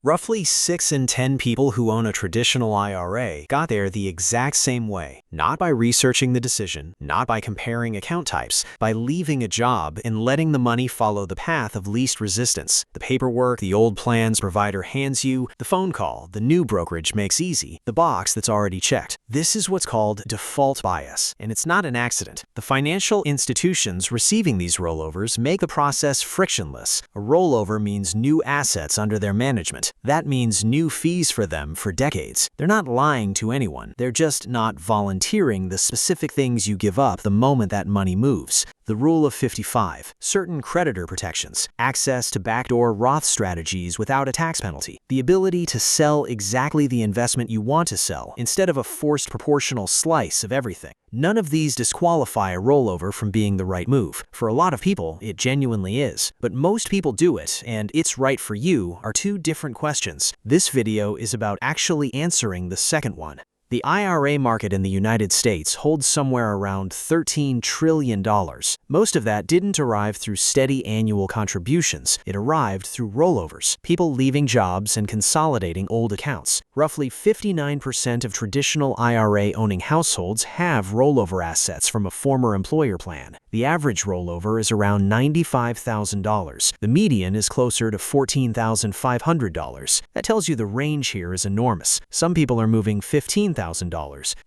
Roughly 6 in 10 people who own a traditional IRA got there the exact same way, not by researching the decision, not by comparing account types, by leaving a job and letting the money follow the path of least resistance. The paperwork the old plan's provider hands you, the phone call the new brokerage makes easy, the box that's already checked. This is what's called default bias, and it's not an accident. The financial institutions receiving these rollovers make the process frictionless. A rollover means new assets under their management. That means new fees for them for decades. They're not lying to anyone. They're just not volunteering the specific things you give up the moment that money moves. The Rule of 55, certain creditor protections, access to backdoor Roth strategies without a tax penalty, the ability to sell exactly the investment you want to sell instead of a forced proportional slice of everything. None of these disqualify a rollover from being the right move. For a lot of people, it genuinely is. But most people do it, and it's right for you are two different questions. This video is about actually answering the second one. The IRA market in the United States holds somewhere around $13 trillion. Most of that didn't arrive through steady annual contributions. It arrived through rollovers, people leaving jobs and consolidating old accounts. Roughly 59% of traditional IRA-owning households have rollover assets from a former employer plan. The average rollover is around $95,000. The median is closer to $14,500. That tells you the range here is enormous. Some people are moving $15,000.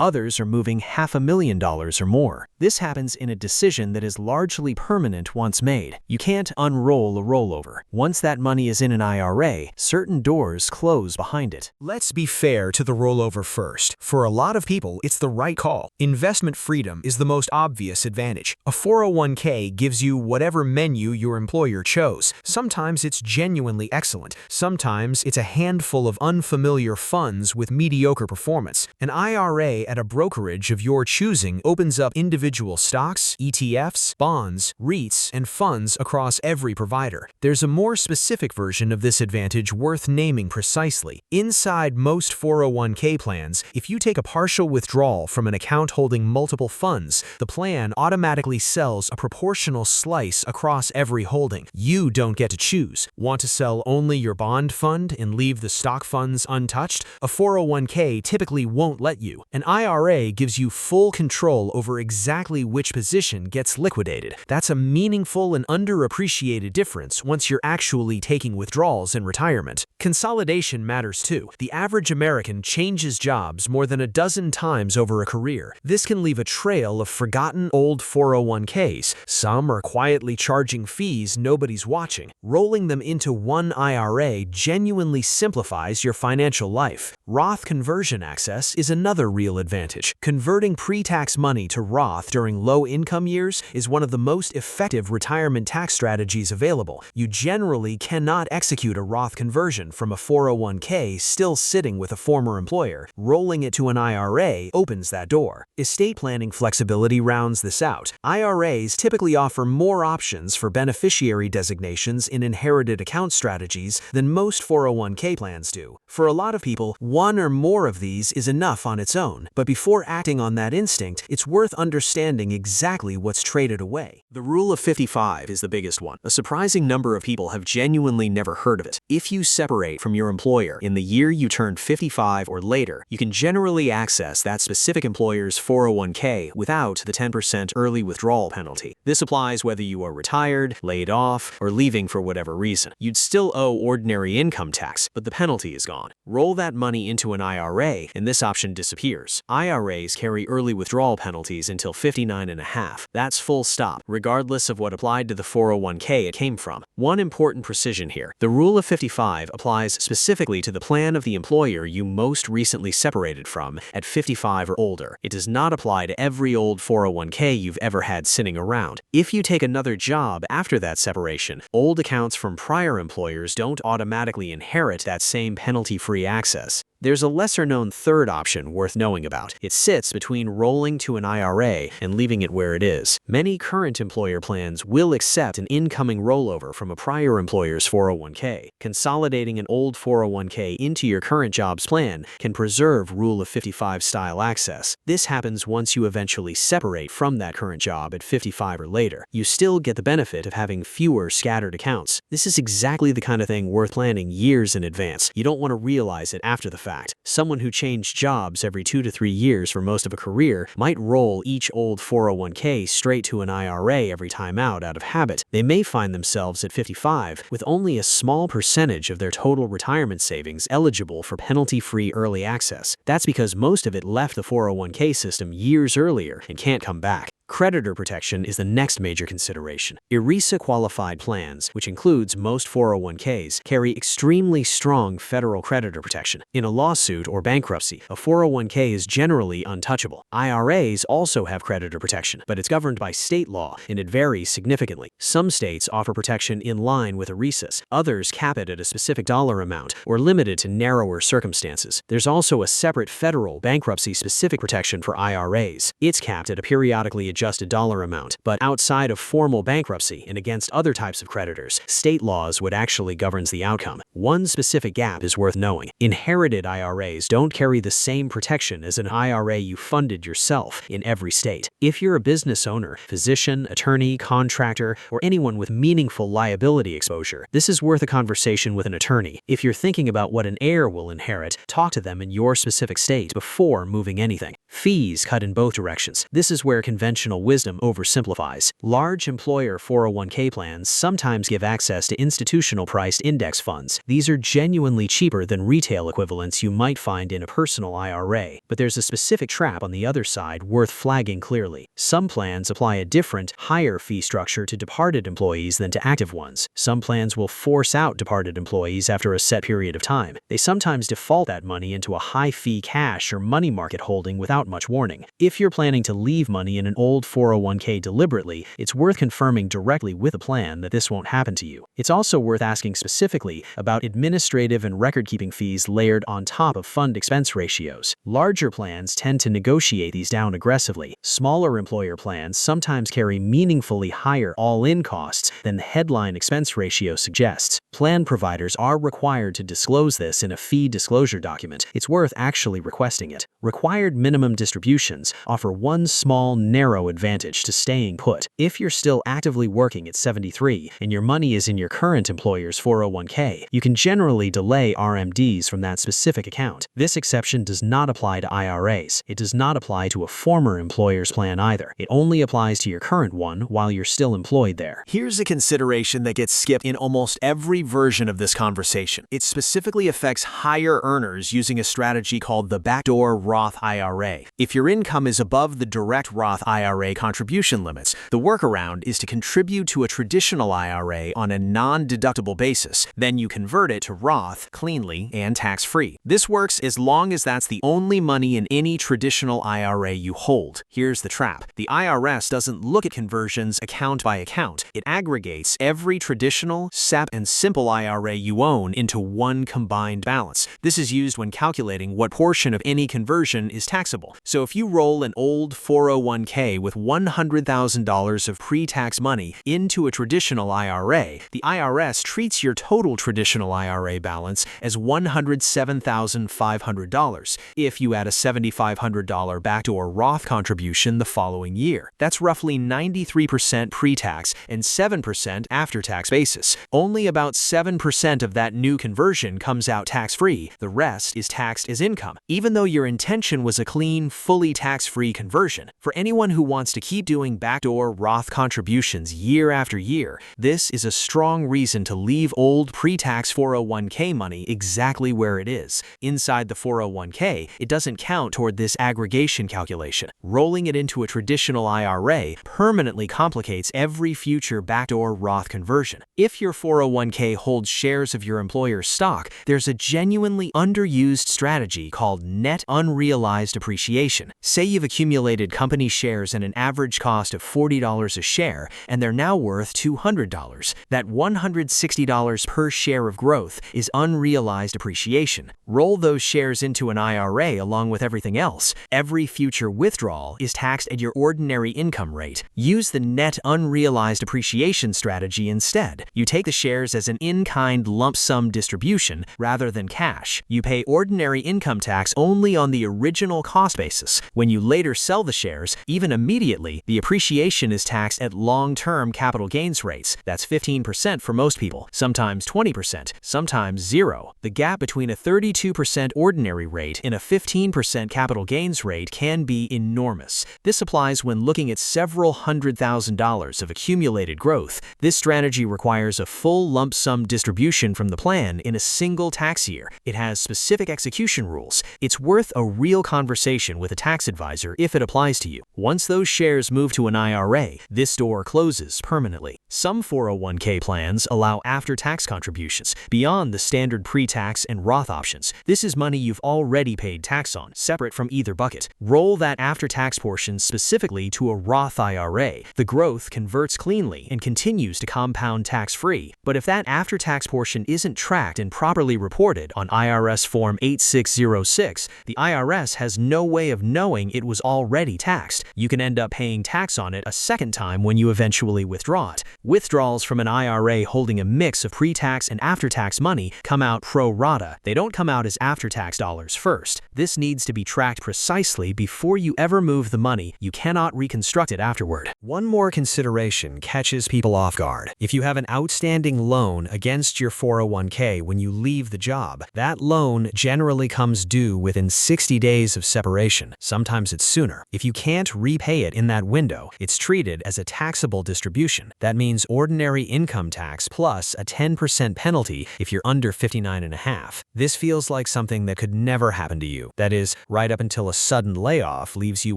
Others are moving $500,000 or more. This happens in a decision that is largely permanent once made. You can't unroll a rollover. Once that money is in an IRA, certain doors close behind it. Let's be fair to the rollover first. For a lot of people, it's the right call. Investment freedom is the most obvious advantage. A 401k gives you whatever menu your employer chose. Sometimes it's genuinely excellent. Sometimes it's a handful of unfamiliar funds with mediocre performance. An IRA at a brokerage of your choosing opens up individual stocks, ETFs, bonds, REITs, and funds across every provider. There's a more specific version of this advantage worth naming precisely. Inside most 401k plans, if you take a partial withdrawal from an account holding multiple funds, the plan automatically sells a proportional slice across every holding. You don't get to choose. Want to sell only your bond fund and leave the stock funds untouched? A 401k typically won't let you. An IRA gives you full control over exactly which position gets liquidated. That's a meaningful and underappreciated difference once you're actually taking withdrawals in retirement. Consolidation matters too. The average American changes jobs more than a dozen times over a career. This can leave a trail of forgotten old 401ks. Some are quietly charging fees nobody's watching. Rolling them into one IRA genuinely simplifies your financial life. Roth conversion access is another real advantage. Converting pre-tax money to Roth during low-income years is one of the most effective retirement tax strategies available. You generally cannot execute a Roth conversion from a 401k still sitting with a former employer. Rolling it to an IRA opens that door. Estate planning flexibility rounds this out. IRAs typically offer more options for beneficiary designations in inherited account strategies than most 401k plans do. For a lot of people, one or more of these is enough on its own, but before acting on that instinct, it's worth understanding exactly what's traded away. The Rule of 55 is the biggest one. A surprising number of people have genuinely never heard of it. If you separate from your employer in the year you turned 55 or later, you can generally access that specific employer's 401k without the 10% early withdrawal penalty. This applies whether you are retired, laid off, or leaving for whatever reason. You'd still owe ordinary income tax, but the penalty is gone. Roll that money into an IRA, and this option disappears. IRAs carry early withdrawal penalties until 59.5. That's full stop, regardless of what applied to the 401k it came from. One important precision here. The Rule of 55 applies specifically to the plan of the employer you most recently separated from at 55 or older. It does not apply to every old 401k you've ever had sitting around. If you take another job after that separation, old accounts from prior employers don't automatically inherit that same penalty-free access. There's a lesser-known third option worth knowing about. It sits between rolling to an IRA and leaving it where it is. Many current employer plans will accept an incoming rollover from a prior employer's 401k. Consolidating an old 401k into your current job's plan can preserve Rule of 55 style access. This happens once you eventually separate from that current job at 55 or later. You still get the benefit of having fewer scattered accounts. This is exactly the kind of thing worth planning years in advance. You don't want to realize it after the fact. Someone who changed jobs every 2 to 3 years for most of a career might roll each old 401k straight to an IRA every time out of habit. They may find themselves at 55 with only a small percentage of their total retirement savings eligible for penalty-free early access. That's because most of it left the 401k system years earlier and can't come back. Creditor protection is the next major consideration. ERISA-qualified plans, which includes most 401ks, carry extremely strong federal creditor protection. In a lawsuit or bankruptcy, a 401k is generally untouchable. IRAs also have creditor protection, but it's governed by state law, and it varies significantly. Some states offer protection in line with ERISAs. Others cap it at a specific dollar amount or limit it to narrower circumstances. There's also a separate federal bankruptcy-specific protection for IRAs. It's capped at a periodically adjusted dollar amount, but outside of formal bankruptcy and against other types of creditors, state laws would actually govern the outcome. One specific gap is worth knowing. Inherited IRAs don't carry the same protection as an IRA you funded yourself in every state. If you're a business owner, physician, attorney, contractor, or anyone with meaningful liability exposure, this is worth a conversation with an attorney. If you're thinking about what an heir will inherit, talk to them in your specific state before moving anything. Fees cut in both directions. This is where conventional wisdom oversimplifies. Large employer 401k plans sometimes give access to institutional-priced index funds. These are genuinely cheaper than retail equivalents you might find in a personal IRA, but there's a specific trap on the other side worth flagging clearly. Some plans apply a different, higher fee structure to departed employees than to active ones. Some plans will force out departed employees after a set period of time. They sometimes default that money into a high-fee cash or money market holding without much warning. If you're planning to leave money in an old 401k deliberately, it's worth confirming directly with the plan that this won't happen to you. It's also worth asking specifically about administrative and record-keeping fees layered on top of fund expense ratios. Larger plans tend to negotiate these down aggressively. Smaller employer plans sometimes carry meaningfully higher all-in costs than the headline expense ratio suggests. Plan providers are required to disclose this in a fee disclosure document. It's worth actually requesting it. Required minimum distributions offer one small, narrow advantage to staying put. If you're still actively working at 73 and your money is in your current employer's 401k, you can generally delay RMDs from that specific account. This exception does not apply to IRAs. It does not apply to a former employer's plan either. It only applies to your current one while you're still employed there. Here's a consideration that gets skipped in almost every version of this conversation. It specifically affects higher earners using a strategy called the Backdoor Roth IRA. If your income is above the direct Roth IRA contribution limits, the workaround is to contribute to a traditional IRA on a non-deductible basis. Then you convert it to Roth cleanly and tax-free. This works as long as that's the only money in any traditional IRA you hold. Here's the trap. The IRS doesn't look at conversions account by account. It aggregates every traditional, SEP, and simple IRA you own into one combined balance. This is used when calculating what portion of any conversion is taxable. So if you roll an old 401k with $100,000 of pre-tax money into a traditional IRA, the IRS treats your total traditional IRA balance as $107,500 if you add a $7,500 backdoor Roth contribution the following year. That's roughly 93% pre-tax and 7% after-tax basis. Only about 7% of that new conversion comes out tax-free. The rest is taxed as income, even though your intention was a clean, fully tax-free conversion. For anyone who wants to keep doing backdoor Roth contributions year after year, this is a strong reason to leave old pre-tax 401k money exactly where it is. Inside the 401k, it doesn't count toward this aggregation calculation. Rolling it into a traditional IRA permanently complicates every future backdoor Roth conversion. If your 401k holds shares of your employer's stock, there's a genuinely underused strategy called Net Unrealized Appreciation. appreciation. Say you've accumulated company shares at an average cost of $40 a share, and they're now worth $200. That $160 per share of growth is unrealized appreciation. Roll those shares into an IRA along with everything else. Every future withdrawal is taxed at your ordinary income rate. Use the net unrealized appreciation strategy instead. You take the shares as an in-kind lump sum distribution rather than cash. You pay ordinary income tax only on the original cost basis. When you later sell the shares, even immediately, the appreciation is taxed at long-term capital gains rates. That's 15% for most people, sometimes 20%, sometimes 0. The gap between a 32% ordinary rate and a 15% capital gains rate can be enormous. This applies when looking at several $100,000 of accumulated growth. This strategy requires a full lump sum distribution from the plan in a single tax year. It has specific execution rules. It's worth a real conversation with a tax advisor if it applies to you. Once those shares move to an IRA, this door closes permanently. Some 401k plans allow after-tax contributions beyond the standard pre-tax and Roth options. This is money you've already paid tax on, separate from either bucket. Roll that after-tax portion specifically to a Roth IRA. The growth converts cleanly and continues to compound tax-free. But if that after-tax portion isn't tracked and properly reported on IRS Form 8606, the IRS has no way of knowing it was already taxed. You can end up paying tax on it a second time when you eventually withdraw it. Withdrawals from an IRA holding a mix of pre-tax and after-tax money come out pro-rata. They don't come out as after-tax dollars first. This needs to be tracked precisely before you ever move the money. You cannot reconstruct it afterward. One more consideration catches people off guard. If you have an outstanding loan against your 401k when you leave the job, that loan generally comes due within 60 days of separation. Sometimes it's sooner. If you can't repay it in that window, it's treated as a taxable distribution. That means ordinary income tax plus a 10% penalty if you're under 59.5. This feels like something that could never happen to you. That is, right up until a sudden layoff leaves you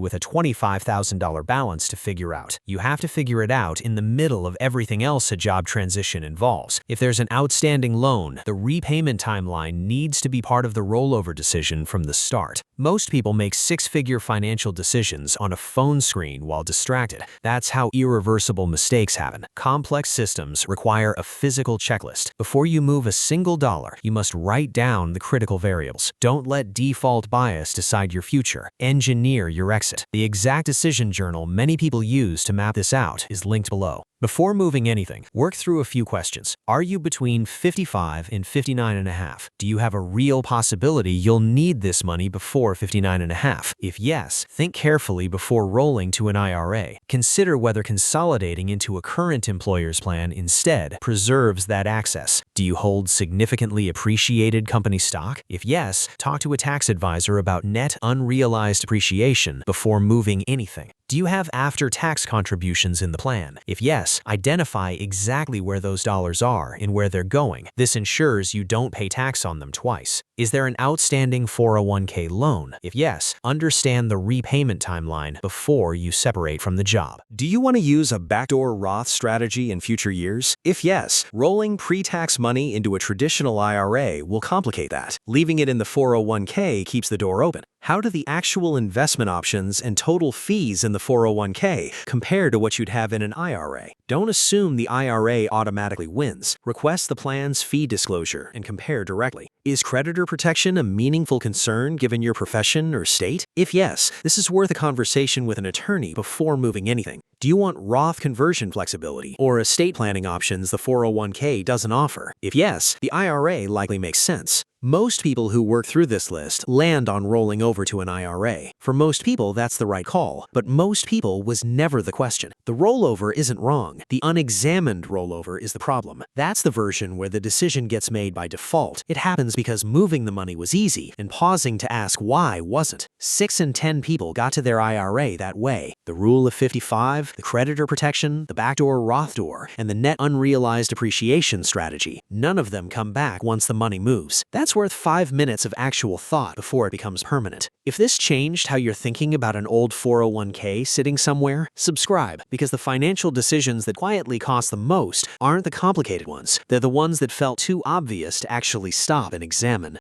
with a $25,000 balance to figure out. You have to figure it out in the middle of everything else a job transition involves. If there's an outstanding loan, the repayment timeline needs to be part of the rollover decision from the start. Most people make six-figure financial decisions on a phone screen while distracted. That's how irreversible mistakes happen. Complex systems require a physical checklist. Before you move a single dollar, you must write down the critical variables. Don't let default bias decide your future. Engineer your exit. The exact decision journal many people use to map this out is linked below. Before moving anything, work through a few questions. Are you between 55 and 59.5? Do you have a real possibility you'll need this money before 59.5? If yes, think carefully before rolling to an IRA. Consider whether consolidating into a current employer's plan instead preserves that access. Do you hold significantly appreciated company stock? If yes, talk to a tax advisor about net unrealized appreciation before moving anything. Do you have after-tax contributions in the plan? If yes, identify exactly where those dollars are and where they're going. This ensures you don't pay tax on them twice. Is there an outstanding 401k loan? If yes, understand the repayment timeline before you separate from the job. Do you want to use a backdoor Roth strategy in future years? If yes, rolling pre-tax money into a traditional IRA will complicate that. Leaving it in the 401k keeps the door open. How do the actual investment options and total fees in the 401k compare to what you'd have in an IRA? Don't assume the IRA automatically wins. Request the plan's fee disclosure and compare directly. Is creditor protection a meaningful concern given your profession or state? If yes, this is worth a conversation with an attorney before moving anything. Do you want Roth conversion flexibility or estate planning options the 401k doesn't offer? If yes, the IRA likely makes sense. Most people who work through this list land on rolling over to an IRA. For most people, that's the right call, but most people was never the question. The rollover isn't wrong. The unexamined rollover is the problem. That's the version where the decision gets made by default. It happens because moving the money was easy and pausing to ask why wasn't. 6 in 10 people got to their IRA that way. The rule of 55, the creditor protection, the backdoor Roth door, and the net unrealized appreciation strategy. None of them come back once the money moves. That's worth 5 minutes of actual thought before it becomes permanent. If this changed how you're thinking about an old 401k sitting somewhere, subscribe, because the financial decisions that quietly cost the most aren't the complicated ones. They're the ones that felt too obvious to actually stop and examine.